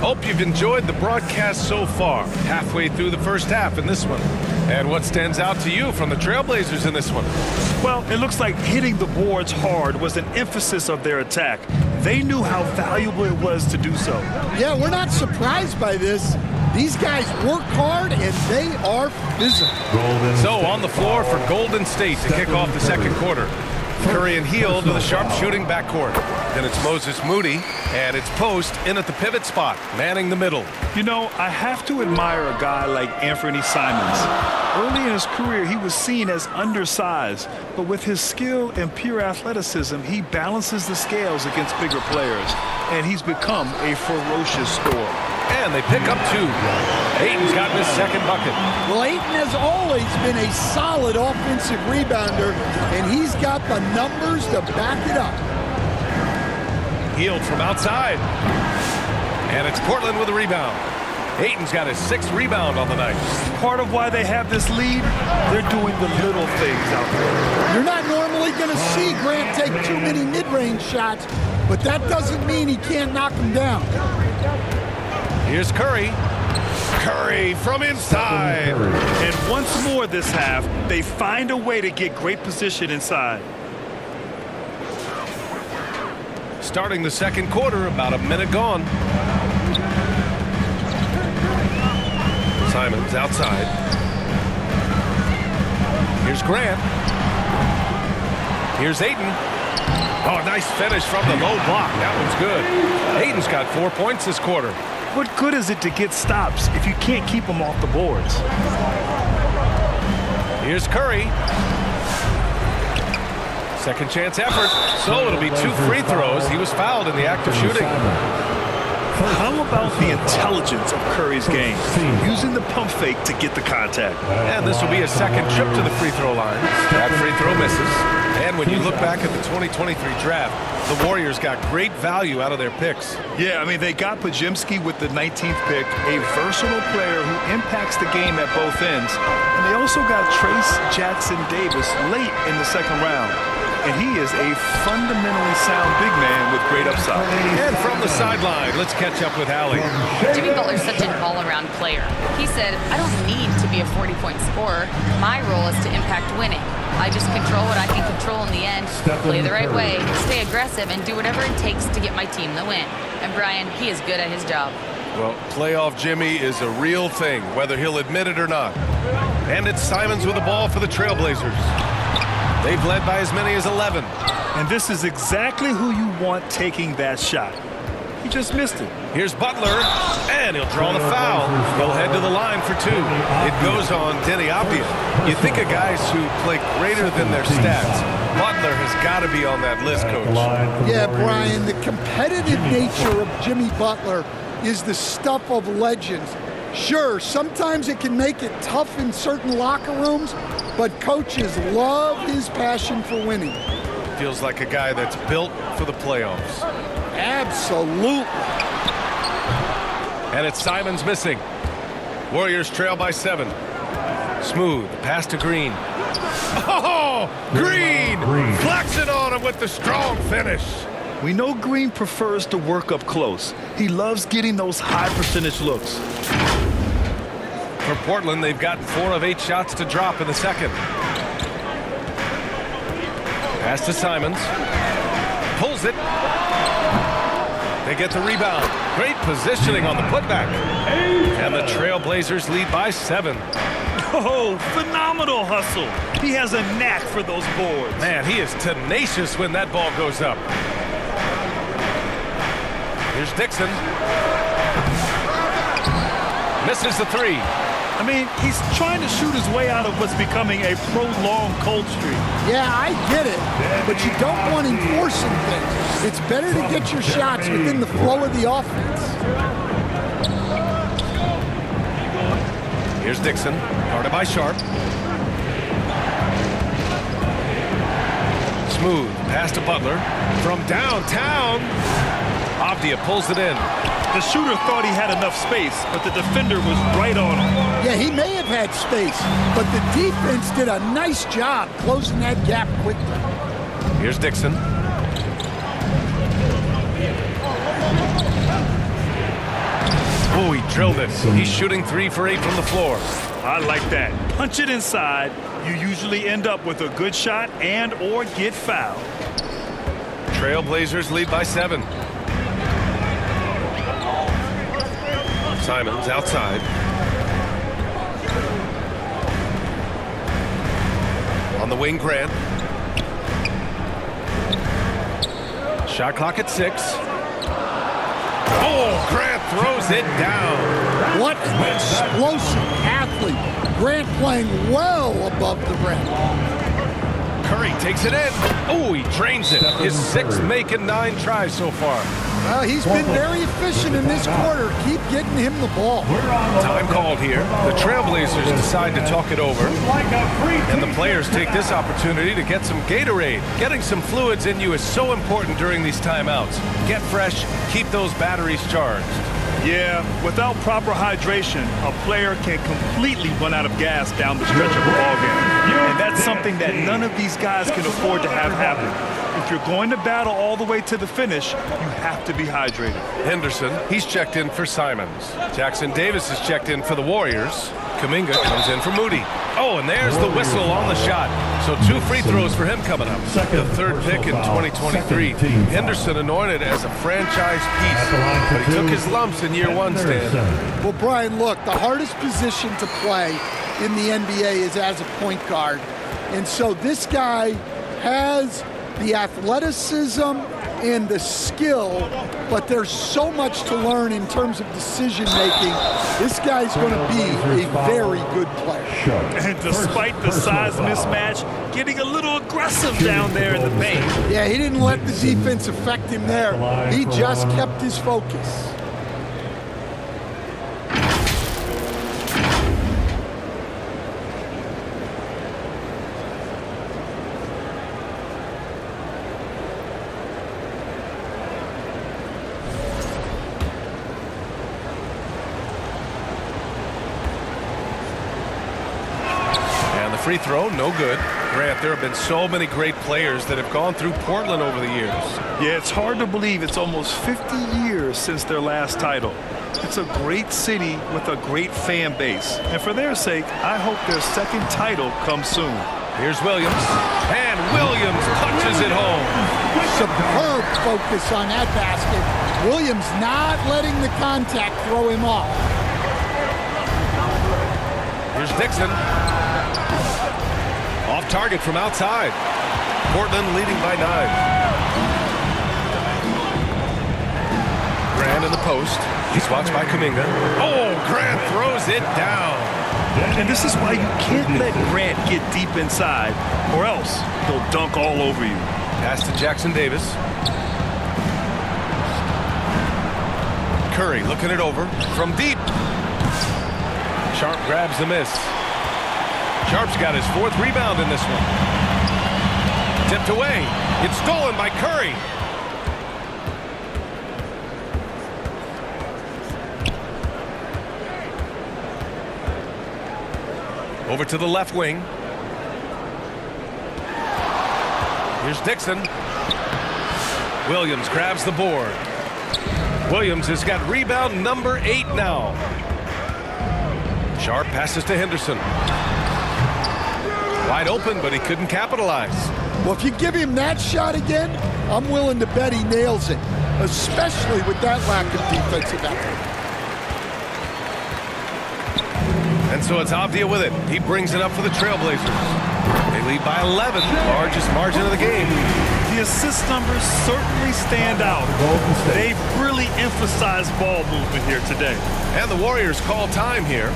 Hope you've enjoyed the broadcast so far. Halfway through the first half in this one. And what stands out to you from the Trailblazers in this one? Well, it looks like hitting the boards hard was an emphasis of their attack. They knew how valuable it was to do so. Yeah, we're not surprised by this. These guys work hard, and they are physical. So on the floor for Golden State to kick off the second quarter. Curry and Hield to the sharpshooting backcourt. Then it's Moses Moody, and it's Post in at the pivot spot, manning the middle. You know, I have to admire a guy like Anthony Simons. Early in his career, he was seen as undersized, but with his skill and pure athleticism, he balances the scales against bigger players, and he's become a ferocious scorer. And they pick up 2. Ayton's got his second bucket. Well, Ayton has always been a solid offensive rebounder, and he's got the numbers to back it up. Hield from outside. And it's Portland with a rebound. Ayton's got his 6th rebound on the night. Part of why they have this lead, they're doing the little things out there. You're not normally going to see Grant take too many mid-range shots, but that doesn't mean he can't knock them down. Here's Curry. Curry from inside. And once more this half, they find a way to get great position inside. Starting the second quarter, about a minute gone. Simons outside. Here's Grant. Here's Ayton. Oh, nice finish from the low block. That one's good. Ayton's got 4 points this quarter. What good is it to get stops if you can't keep them off the boards? Here's Curry. Second chance effort. So it'll be 2 free throws. He was fouled in the act of shooting. How about the intelligence of Curry's game? Using the pump fake to get the contact. And this will be a second trip to the free throw line. That free throw misses. And when you look back at the 2023 draft, the Warriors got great value out of their picks. Yeah, I mean, they got Podziemski with the 19th pick, a versatile player who impacts the game at both ends. And they also got Trace Jackson Davis late in the second round. And he is a fundamentally sound big man with great upside. And from the sideline, let's catch up with Allie. Jimmy Butler's such an all-around player. He said, I don't need to be a 40-point scorer. My role is to impact winning. I just control what I can control in the end, play the right way, stay aggressive, and do whatever it takes to get my team the win. And Brian, he is good at his job. Well, playoff Jimmy is a real thing, whether he'll admit it or not. And it's Simons with the ball for the Trailblazers. They've led by as many as 11. And this is exactly who you want taking that shot. He just missed it. Here's Butler, and he'll draw the foul. He'll head to the line for 2. It goes on Denny Avdia. You think of guys who play greater than their stats. Butler has got to be on that list, Coach. Yeah, Brian, the competitive nature of Jimmy Butler is the stuff of legends. Sure, sometimes it can make it tough in certain locker rooms, but coaches love his passion for winning. Feels like a guy that's built for the playoffs. Absolutely. And it's Simons missing. Warriors trail by 7. Smooth, pass to Green. Oh, Green! Flexing on him with the strong finish. We know Green prefers to work up close. He loves getting those high percentage looks. For Portland, they've gotten 4 of 8 shots to drop in the second. Pass to Simons. Pulls it. They get the rebound. Great positioning on the putback. And the Trailblazers lead by 7. Oh, phenomenal hustle. He has a knack for those boards. Man, he is tenacious when that ball goes up. Here's Dixon. Misses the 3. I mean, he's trying to shoot his way out of what's becoming a prolonged cold streak. Yeah, I get it, but you don't want him forcing things. It's better to get your shots within the flow of the offense. Here's Dixon, guarded by Sharp. Smooth, pass to Butler. From downtown, Avdia pulls it in. The shooter thought he had enough space, but the defender was right on him. Yeah, he may have had space, but the defense did a nice job closing that gap quickly. Here's Dixon. Oh, he drilled it. He's shooting 3 for 8 from the floor. I like that. Punch it inside. You usually end up with a good shot and or get fouled. Trailblazers lead by 7. Simons outside. On the wing, Grant. Shot clock at 6. Oh, Grant throws it down. What an explosive athlete. Grant playing well above the rim. Curry takes it in. Oh, he drains it. His 6th make and 9 tries so far. Well, he's been very efficient in this quarter. Keep getting him the ball. Time called here. The Trailblazers decide to talk it over. And the players take this opportunity to get some Gatorade. Getting some fluids in you is so important during these timeouts. Get fresh, keep those batteries charged. Yeah, without proper hydration, a player can completely run out of gas down the stretch of a ball game. And that's something that none of these guys can afford to have happen. If you're going to battle all the way to the finish, you have to be hydrated. Henderson, he's checked in for Simons. Jackson Davis is checked in for the Warriors. Kuminga comes in for Moody. Oh, and there's the whistle on the shot. So 2 free throws for him coming up. The 3rd pick in 2023. Henderson anointed as a franchise piece, but he took his lumps in year 1, Stan. Well, Brian, look, the hardest position to play in the NBA is as a point guard. And so this guy has the athleticism and the skill, but there's so much to learn in terms of decision making. This guy's going to be a very good player. And despite the size mismatch, getting a little aggressive down there in the paint. Yeah, he didn't let the defense affect him there. He just kept his focus. Free throw, no good. Grant, there have been so many great players that have gone through Portland over the years. Yeah, it's hard to believe it's almost 50 years since their last title. It's a great city with a great fan base. And for their sake, I hope their 2nd title comes soon. Here's Williams. And Williams punches it home. Superb focus on that basket. Williams not letting the contact throw him off. Here's Dixon. Off target from outside. Portland leading by 9. Grant in the post. He's watched by Kuminga. Oh, Grant throws it down. And this is why you can't let Grant get deep inside, or else he'll dunk all over you. Pass to Jackson Davis. Curry looking it over from deep. Sharp grabs the miss. Sharp's got his 4th rebound in this one. Tipped away. It's stolen by Curry. Over to the left wing. Here's Dixon. Williams grabs the board. Williams has got rebound number 8 now. Sharp passes to Henderson. Wide open, but he couldn't capitalize. Well, if you give him that shot again, I'm willing to bet he nails it, especially with that lack of defensive effort. And so it's Avdia with it. He brings it up for the Trailblazers. They lead by 11, largest margin of the game. The assist numbers certainly stand out. They've really emphasized ball movement here today. And the Warriors call time here.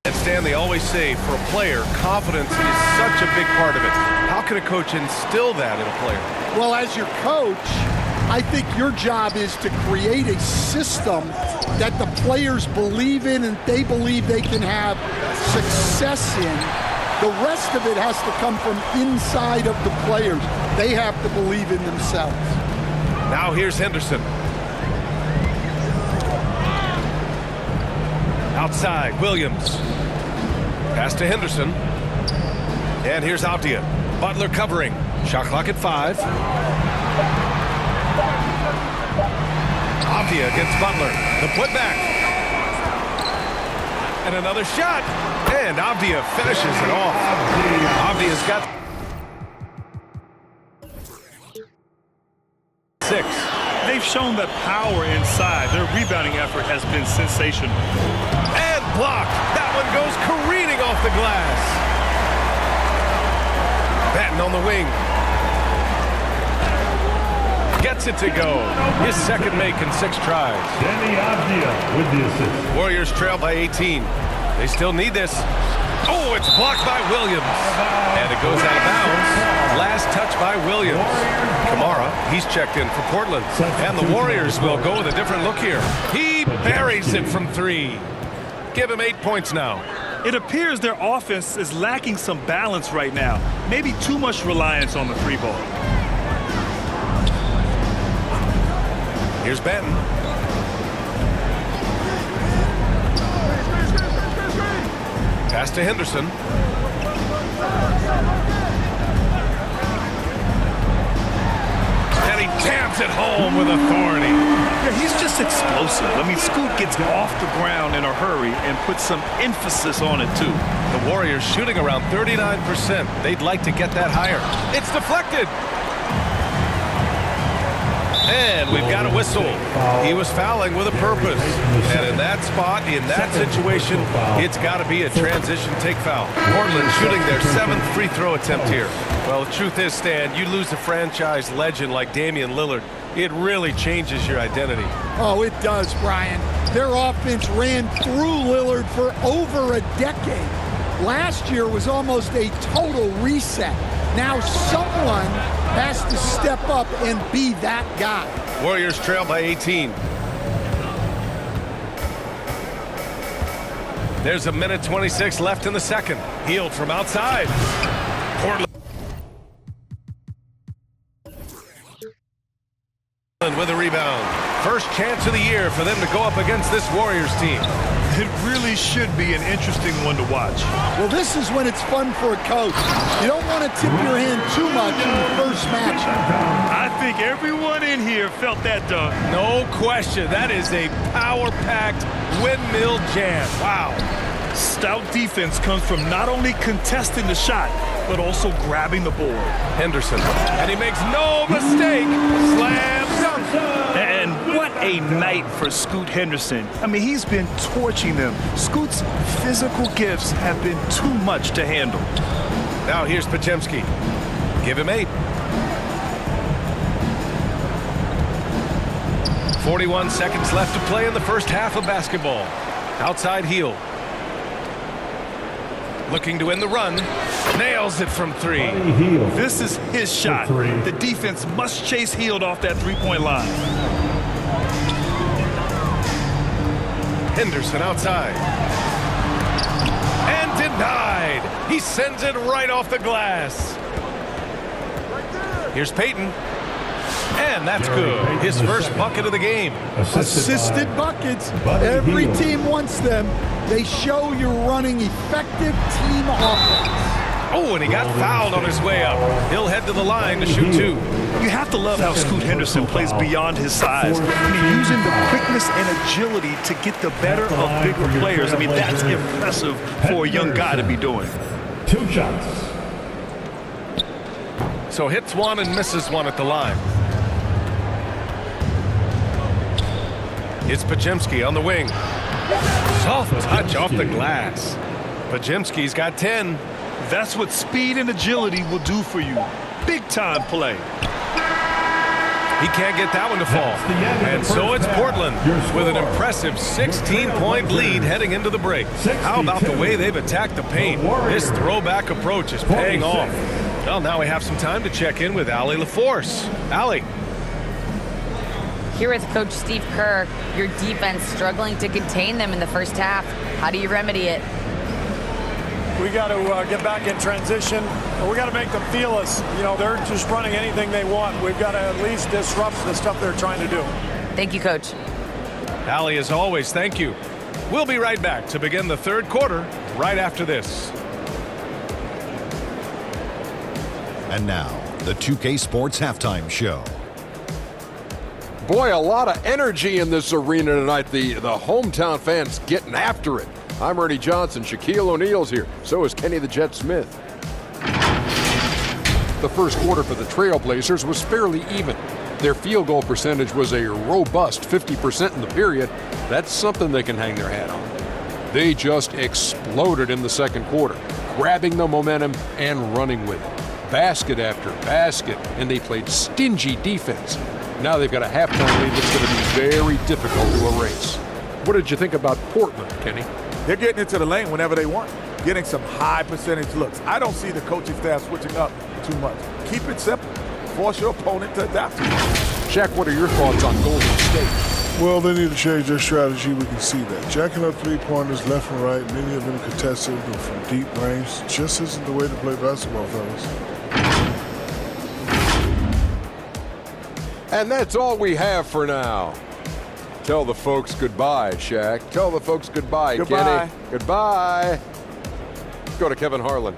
And Stan, they always say for a player, confidence is such a big part of it. How can a coach instill that in a player? Well, as your coach, I think your job is to create a system that the players believe in and they believe they can have success in. The rest of it has to come from inside of the players. They have to believe in themselves. Now here's Henderson. Outside, Williams. Pass to Henderson. And here's Avdia. Butler covering. Shot clock at 5. Avdia against Butler. The putback. And another shot. And Avdia finishes it off. Avdia's got 6. They've shown that power inside. Their rebounding effort has been sensational. And blocked. That one goes careening off the glass. Batten on the wing. Gets it to go. His second make in 6 tries. With the assist. Warriors trail by 18. They still need this. Oh, it's blocked by Williams. And it goes out of bounds. Last touch by Williams. Kamara, he's checked in for Portland. And the Warriors will go with a different look here. He buries it from 3. Give him 8 points now. It appears their offense is lacking some balance right now. Maybe too much reliance on the 3 ball. Here's Benton. Pass to Henderson. And he jams it home with authority. Yeah, he's just explosive. I mean, Scoot gets off the ground in a hurry and puts some emphasis on it, too. The Warriors shooting around 39%. They'd like to get that higher. It's deflected. And we've got a whistle. He was fouling with a purpose. And in that spot, in that situation, it's got to be a transition take foul. Portland shooting their 7th free throw attempt here. Well, the truth is, Stan, you lose a franchise legend like Damian Lillard, it really changes your identity. Oh, it does, Brian. Their offense ran through Lillard for over a decade. Last year was almost a total reset. Now someone has to step up and be that guy. Warriors trail by 18. There's a minute 26 left in the second. Healed from outside. Portland with a rebound. First chance of the year for them to go up against this Warriors team. It really should be an interesting one to watch. Well, this is when it's fun for a coach. You don't want to tip your hand too much in the first match. I think everyone in here felt that dunk. No question. That is a power-packed windmill jam. Wow. Stout defense comes from not only contesting the shot, but also grabbing the board. Henderson. And he makes no mistake. Slam dunk. And what a night for Scoot Henderson. I mean, he's been torching them. Scoot's physical gifts have been too much to handle. Now here's Podziemski. Give him 8. 41 seconds left to play in the first half of basketball. Outside heel. Looking to win the run. Nails it from 3. This is his shot. The defense must chase Hield off that three-point line. Henderson outside. And denied. He sends it right off the glass. Here's Payton. And that's good. His first bucket of the game. Assisted buckets. Every team wants them. They show you're running effective team offense. Oh, and he got fouled on his way up. He'll head to the line to shoot 2. You have to love how Scoot Henderson plays beyond his size. I mean, using the quickness and agility to get the better of bigger players. I mean, that's impressive for a young guy to be doing. 2 shots. So hits 1 and misses 1 at the line. It's Podziemski on the wing. Soft touch off the glass. Podziemski's got 10. That's what speed and agility will do for you. Big time play. He can't get that one to fall. And so it's Portland with an impressive 16-point lead heading into the break. How about the way they've attacked the paint? This throwback approach is paying off. Well, now we have some time to check in with Allie LaForce. Allie. Here with Coach Steve Kerr, your defense struggling to contain them in the first half. How do you remedy it? We got to get back in transition. We got to make them feel us. You know, they're just running anything they want. We've got to at least disrupt the stuff they're trying to do. Thank you, Coach. Allie, as always, thank you. We'll be right back to begin the third quarter right after this. And now, the 2K Sports Halftime Show. Boy, a lot of energy in this arena tonight. The hometown fans getting after it. I'm Ernie Johnson. Shaquille O'Neal's here. So is Kenny the Jet Smith. The first quarter for the Trailblazers was fairly even. Their field goal percentage was a robust 50% in the period. That's something they can hang their hat on. They just exploded in the second quarter, grabbing the momentum and running with it. Basket after basket, and they played stingy defense. Now they've got a halftime lead that's going to be very difficult to erase. What did you think about Portland, Kenny? They're getting into the lane whenever they want, getting some high percentage looks. I don't see the coaching staff switching up too much. Keep it simple. Force your opponent to adapt to you. Shaq, what are your thoughts on Golden State? Well, they need to change their strategy. We can see that. Jacking up three-pointers left and right, many of them contested from deep range, just isn't the way to play basketball, fellas. And that's all we have for now. Tell the folks goodbye, Shaq. Tell the folks goodbye, Goodbye. Kenny. Goodbye. Go to Kevin Harlan.